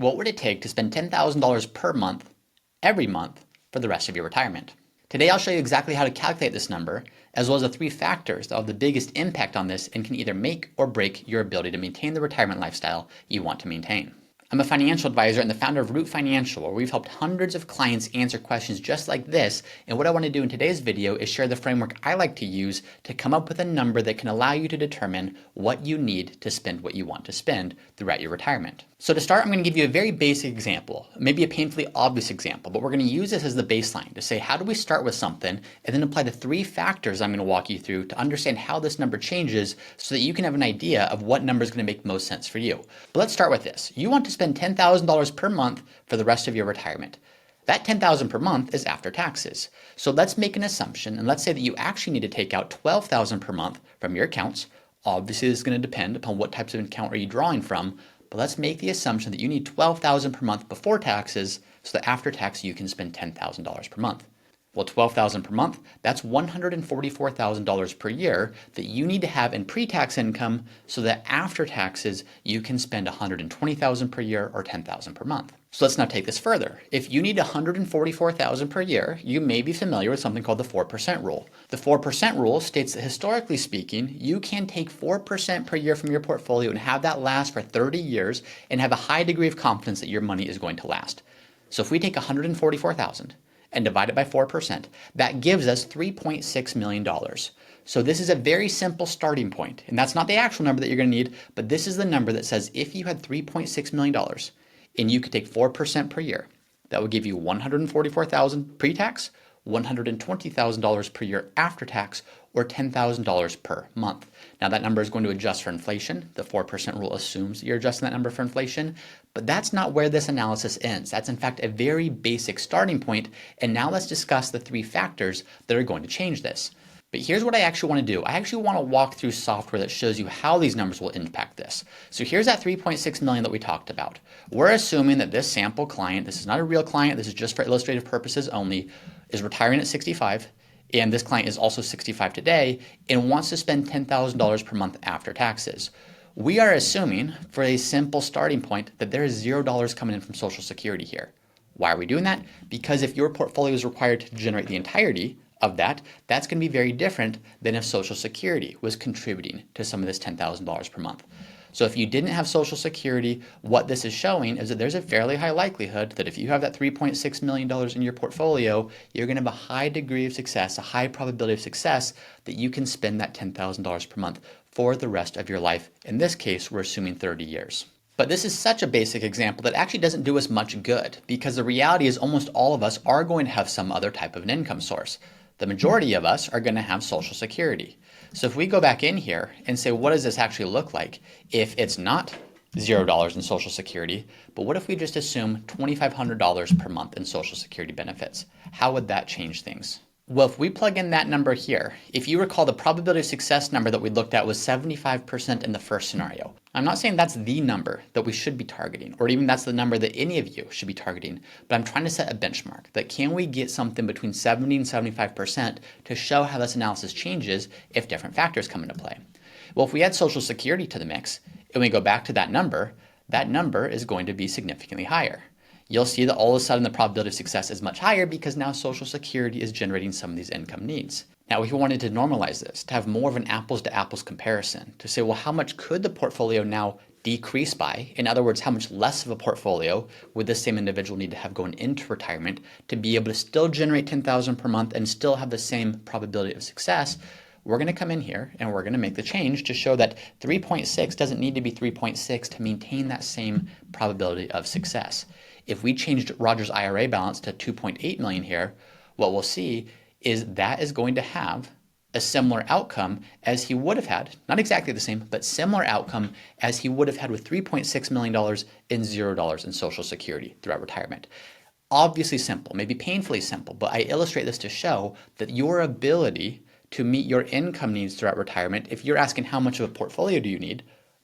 What would it take to spend $10,000 per month, every month, for the rest of your retirement? Today I'll show you exactly how to calculate this number, as well as the 3 factors that have the biggest impact on this and can either make or break your ability to maintain the retirement lifestyle you want to maintain. I'm a financial advisor and the founder of Root Financial, where we've helped hundreds of clients answer questions just like this. And what I want to do in today's video is share the framework I like to use to come up with a number that can allow you to determine what you need to spend what you want to spend throughout your retirement. So to start, I'm going to give you a very basic example, maybe a painfully obvious example, but we're going to use this as the baseline to say, how do we start with something and then apply the 3 factors I'm going to walk you through to understand how this number changes so that you can have an idea of what number is going to make most sense for you. But let's start with this. You want to spend $10,000 per month for the rest of your retirement. That $10,000 per month is after taxes. So let's make an assumption and let's say that you actually need to take out $12,000 per month from your accounts. Obviously, this is going to depend upon what types of account are you drawing from. But let's make the assumption that you need $12,000 per month before taxes so that after tax you can spend $10,000 per month. Well, $12,000 per month, that's $144,000 per year that you need to have in pre-tax income so that after taxes you can spend $120,000 per year or $10,000 per month. So let's now take this further. If you need $144,000 per year, you may be familiar with something called the 4% rule. The 4% rule states that historically speaking, you can take 4% per year from your portfolio and have that last for 30 years and have a high degree of confidence that your money is going to last. So if we take $144,000 and divide it by 4%, that gives us $3.6 million. So this is a very simple starting point, and that's not the actual number that you're going to need, but this is the number that says if you had $3.6 million and you could take 4% per year, that would give you $144,000 pre-tax, $120,000 per year after tax, or $10,000 per month. Now that number is going to adjust for inflation. The 4% rule assumes that you're adjusting that number for inflation, but that's not where this analysis ends. That's in fact a very basic starting point, and now let's discuss the 3 factors that are going to change this. But here's what I actually want to do. I actually want to walk through software that shows you how these numbers will impact this. So here's that 3.6 million that we talked about. We're assuming that this sample client, this is not a real client, this is just for illustrative purposes only, is retiring at 65, and this client is also 65 today and wants to spend $10,000 per month after taxes. We are assuming, for a simple starting point, that there is $0 coming in from Social Security here. Why are we doing that? Because if your portfolio is required to generate the entirety of that, that's going to be very different than if Social Security was contributing to some of this $10,000 per month. So if you didn't have Social Security, what this is showing is that there's a fairly high likelihood that if you have that $3.6 million in your portfolio, you're going to have a high degree of success, a high probability of success that you can spend that $10,000 per month for the rest of your life. In this case, we're assuming 30 years. But this is such a basic example that actually doesn't do us much good, because the reality is almost all of us are going to have some other type of an income source. The majority of us are going to have Social Security. So if we go back in here and say, what does this actually look like if it's not $0 in Social Security, but what if we just assume $2,500 per month in Social Security benefits? How would that change things? Well, if we plug in that number here, if you recall, the probability of success number that we looked at was 75% in the first scenario. I'm not saying that's the number that we should be targeting, or even that's the number that any of you should be targeting, but I'm trying to set a benchmark that can we get something between 70 and 75% to show how this analysis changes if different factors come into play. Well, if we add Social Security to the mix and we go back to that number is going to be significantly higher. You'll see that all of a sudden the probability of success is much higher because now Social Security is generating some of these income needs. Now, if you wanted to normalize this, to have more of an apples to apples comparison, to say, well, how much could the portfolio now decrease by? In other words, how much less of a portfolio would this same individual need to have going into retirement to be able to still generate $10,000 per month and still have the same probability of success? We're going to come in here and we're going to make the change to show that 3.6 doesn't need to be 3.6 to maintain that same probability of success. If we changed Roger's IRA balance to 2.8 million here, what we'll see is that is going to have a similar outcome as he would have had, not exactly the same, but similar outcome as he would have had with $3.6 million and $0 in Social Security throughout retirement. Obviously simple, maybe painfully simple, but I illustrate this to show that your ability to meet your income needs throughout retirement, if you're asking how much of a portfolio do you need,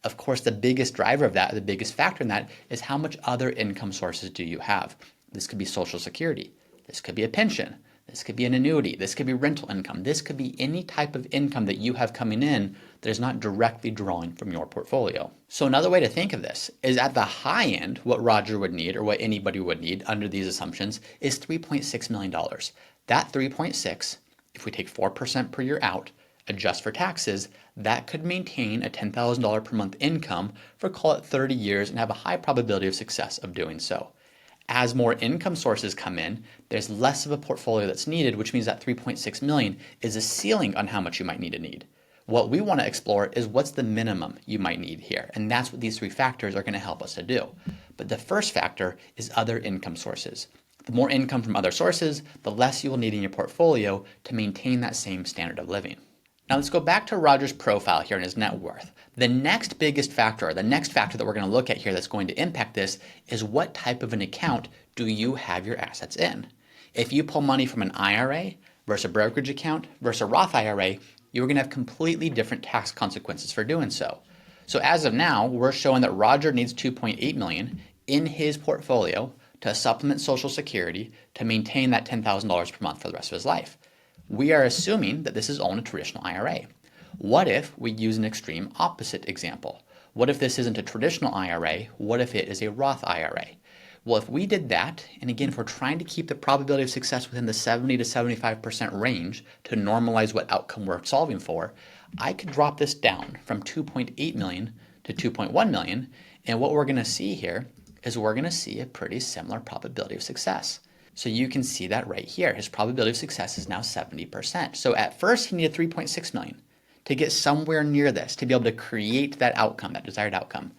of course, the biggest driver of that, the biggest factor in that, is how much other income sources do you have. This could be Social Security. This could be a pension. This could be an annuity. This could be rental income. This could be any type of income that you have coming in that is not directly drawing from your portfolio. So another way to think of this is at the high end, what Roger would need, or what anybody would need under these assumptions, is $3.6 million. That 3.6, if we take 4% per year out, adjust for taxes, that could maintain a $10,000 per month income for, call it, 30 years and have a high probability of success of doing so. As more income sources come in, there's less of a portfolio that's needed, which means that 3.6 million is a ceiling on how much you might need. What we want to explore is what's the minimum you might need here, and that's what these three factors are going to help us to do. But the first factor is other income sources. The more income from other sources, the less you will need in your portfolio to maintain that same standard of living. Now let's go back to Roger's profile here and his net worth. The next biggest factor, or the next factor that we're going to look at here that's going to impact this is what type of an account do you have your assets in? If you pull money from an IRA versus a brokerage account versus a Roth IRA, you're going to have completely different tax consequences for doing so. So as of now, we're showing that Roger needs $2.8 million in his portfolio to supplement Social Security to maintain that $10,000 per month for the rest of his life. We are assuming that this is all in a traditional IRA. What if we use an extreme opposite example? What if this isn't a traditional IRA? What if it is a Roth IRA? Well, if we did that, and again, if we're trying to keep the probability of success within the 70 to 75% range to normalize what outcome we're solving for, I could drop this down from 2.8 million to 2.1 million, and what we're going to see here is we're going to see a pretty similar probability of success. So you can see that right here. His probability of success is now 70%. So at first he needed 3.6 million to get somewhere near this, to be able to create that outcome, that desired outcome.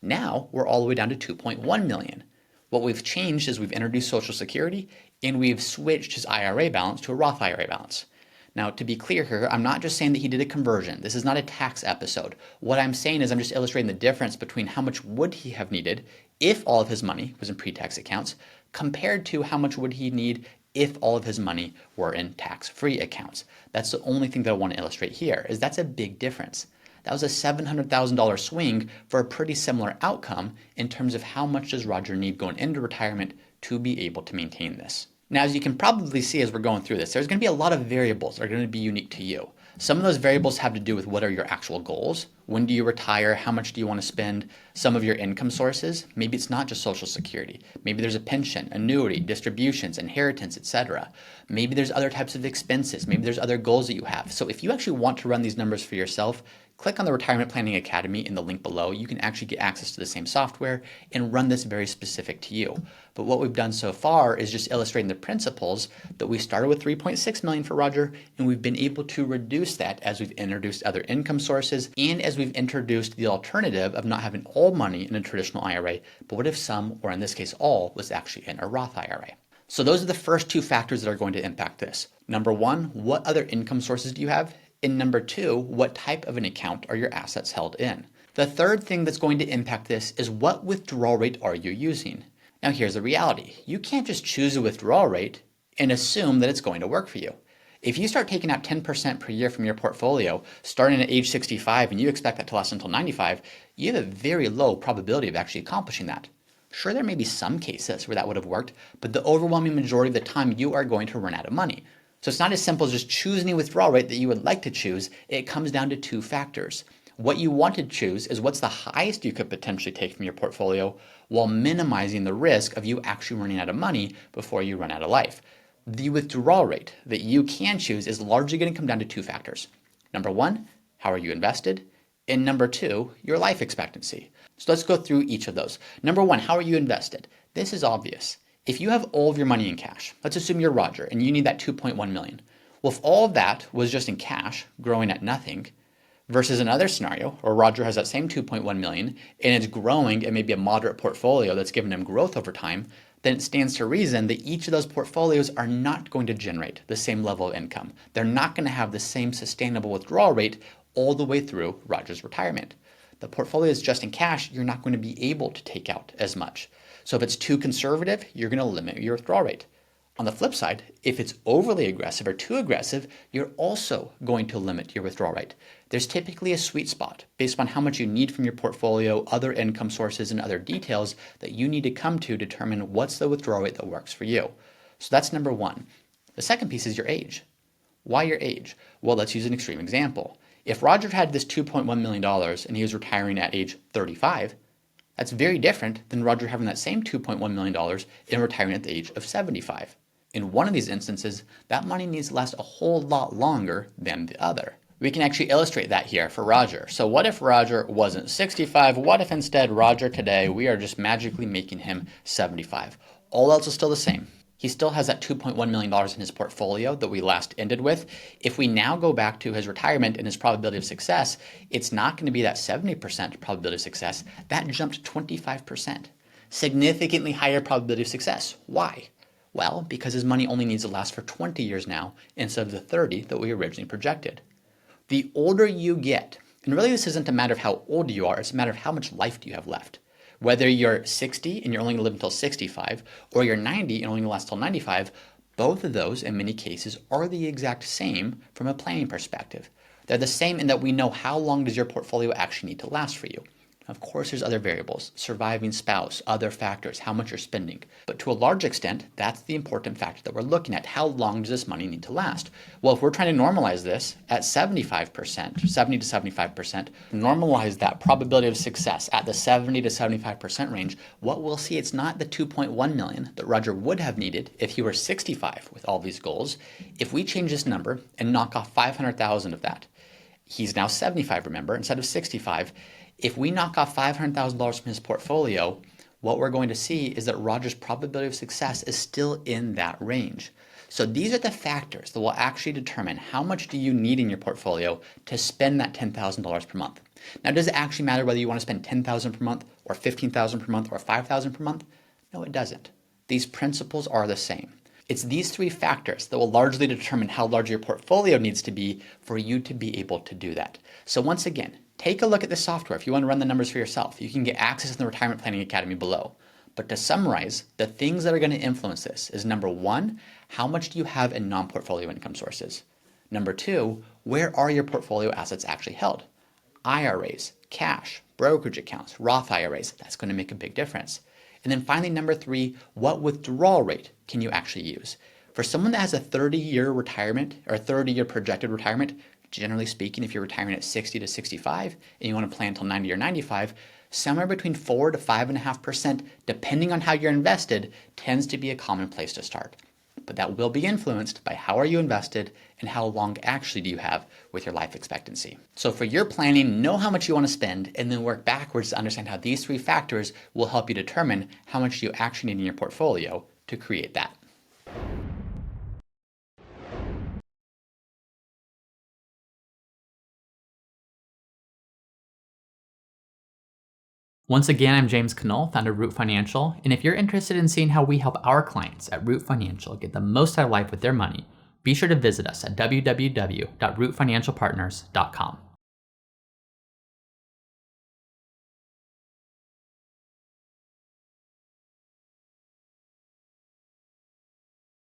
Now we're all the way down to 2.1 million. What we've changed is we've introduced Social Security and we've switched his IRA balance to a Roth IRA balance. Now, to be clear here, I'm not just saying that he did a conversion. This is not a tax episode. What I'm saying is I'm just illustrating the difference between how much would he have needed if all of his money was in pre-tax accounts compared to how much would he need if all of his money were in tax-free accounts. That's the only thing that I want to illustrate here, is that's a big difference. That was a $700,000 swing for a pretty similar outcome in terms of how much does Roger need going into retirement to be able to maintain this. Now, as you can probably see as we're going through this, there's going to be a lot of variables that are going to be unique to you. Some of those variables have to do with what are your actual goals. When do you retire? How much do you want to spend? Some of your income sources. Maybe it's not just Social Security. Maybe there's a pension, annuity, distributions, inheritance, etc. Maybe there's other types of expenses. Maybe there's other goals that you have. So if you actually want to run these numbers for yourself, click on the Retirement Planning Academy in the link below. You can actually get access to the same software and run this very specific to you. But what we've done so far is just illustrating the principles that we started with 3.6 million for Roger, and we've been able to reduce that as we've introduced other income sources and as we've introduced the alternative of not having all money in a traditional IRA, but what if some, or in this case all, was actually in a Roth IRA? So those are the first two factors that are going to impact this. Number one, what other income sources do you have? And number two, what type of an account are your assets held in? The third thing that's going to impact this is what withdrawal rate are you using? Now here's the reality. You can't just choose a withdrawal rate and assume that it's going to work for you. If you start taking out 10% per year from your portfolio, starting at age 65, and you expect that to last until 95, you have a very low probability of actually accomplishing that. Sure, there may be some cases where that would have worked, but the overwhelming majority of the time you are going to run out of money. So it's not as simple as just choosing a withdrawal rate that you would like to choose. It comes down to two factors. What you want to choose is what's the highest you could potentially take from your portfolio while minimizing the risk of you actually running out of money before you run out of life. The withdrawal rate that you can choose is largely going to come down to two factors. Number one, how are you invested? And number two, your life expectancy. So let's go through each of those. Number one, how are you invested? This is obvious. If you have all of your money in cash, let's assume you're Roger and you need that 2.1 million. Well, if all of that was just in cash, growing at nothing, versus another scenario where Roger has that same 2.1 million and it's growing and maybe a moderate portfolio that's given him growth over time, then it stands to reason that each of those portfolios are not going to generate the same level of income. They're not going to have the same sustainable withdrawal rate all the way through Roger's retirement. The portfolio is just in cash, you're not going to be able to take out as much. So if it's too conservative, you're going to limit your withdrawal rate. On the flip side, if it's overly aggressive or too aggressive, you're also going to limit your withdrawal rate. There's typically a sweet spot based on how much you need from your portfolio, other income sources, and other details that you need to come to determine what's the withdrawal rate that works for you. So that's number one. The second piece is your age. Why your age? Well, let's use an extreme example. If Roger had this $2.1 million and he was retiring at age 35, that's very different than Roger having that same $2.1 million and retiring at the age of 75. In one of these instances, that money needs to last a whole lot longer than the other. We can actually illustrate that here for Roger. So what if Roger wasn't 65? What if instead Roger today, we are just magically making him 75? All else is still the same. He still has that $2.1 million in his portfolio that we last ended with. If we now go back to his retirement and his probability of success, it's not going to be that 70% probability of success. That jumped 25%. Significantly higher probability of success. Why? Well, because his money only needs to last for 20 years now instead of the 30 that we originally projected. The older you get, and really this isn't a matter of how old you are, it's a matter of how much life do you have left. Whether you're 60 and you're only going to live until 65, or you're 90 and only going to last until 95, both of those in many cases are the exact same from a planning perspective. They're the same in that we know how long does your portfolio actually need to last for you. Of course, there's other variables, surviving spouse, other factors, how much you're spending. But to a large extent, that's the important factor that we're looking at. How long does this money need to last? Well, if we're trying to normalize this at 75%, 70 to 75%, normalize that probability of success at the 70 to 75% range, what we'll see, it's not the 2.1 million that Roger would have needed if he were 65 with all these goals. If we change this number and knock off 500,000 of that, he's now 75, remember, instead of 65. If we knock off $500,000 from his portfolio, what we're going to see is that Roger's probability of success is still in that range. So these are the factors that will actually determine how much do you need in your portfolio to spend that $10,000 per month. Now, does it actually matter whether you want to spend $10,000 per month or $15,000 per month or $5,000 per month? No, it doesn't. These principles are the same. It's these three factors that will largely determine how large your portfolio needs to be for you to be able to do that. So once again, take a look at the software. If you want to run the numbers for yourself, you can get access in the Retirement Planning Academy below. But to summarize, the things that are going to influence this is number one, how much do you have in non-portfolio income sources? Number two, where are your portfolio assets actually held? IRAs, cash, brokerage accounts, Roth IRAs, that's going to make a big difference. And then finally, number three, what withdrawal rate can you actually use? For someone that has a 30-year retirement or a 30-year projected retirement, generally speaking, if you're retiring at 60 to 65 and you want to plan until 90 or 95, somewhere between 4 to 5.5%, depending on how you're invested, tends to be a common place to start. But that will be influenced by how are you invested and how long actually do you have with your life expectancy. So for your planning, know how much you want to spend and then work backwards to understand how these three factors will help you determine how much you actually need in your portfolio to create that. Once again, I'm James Knoll, founder of Root Financial, and if you're interested in seeing how we help our clients at Root Financial get the most out of life with their money, be sure to visit us at www.rootfinancialpartners.com.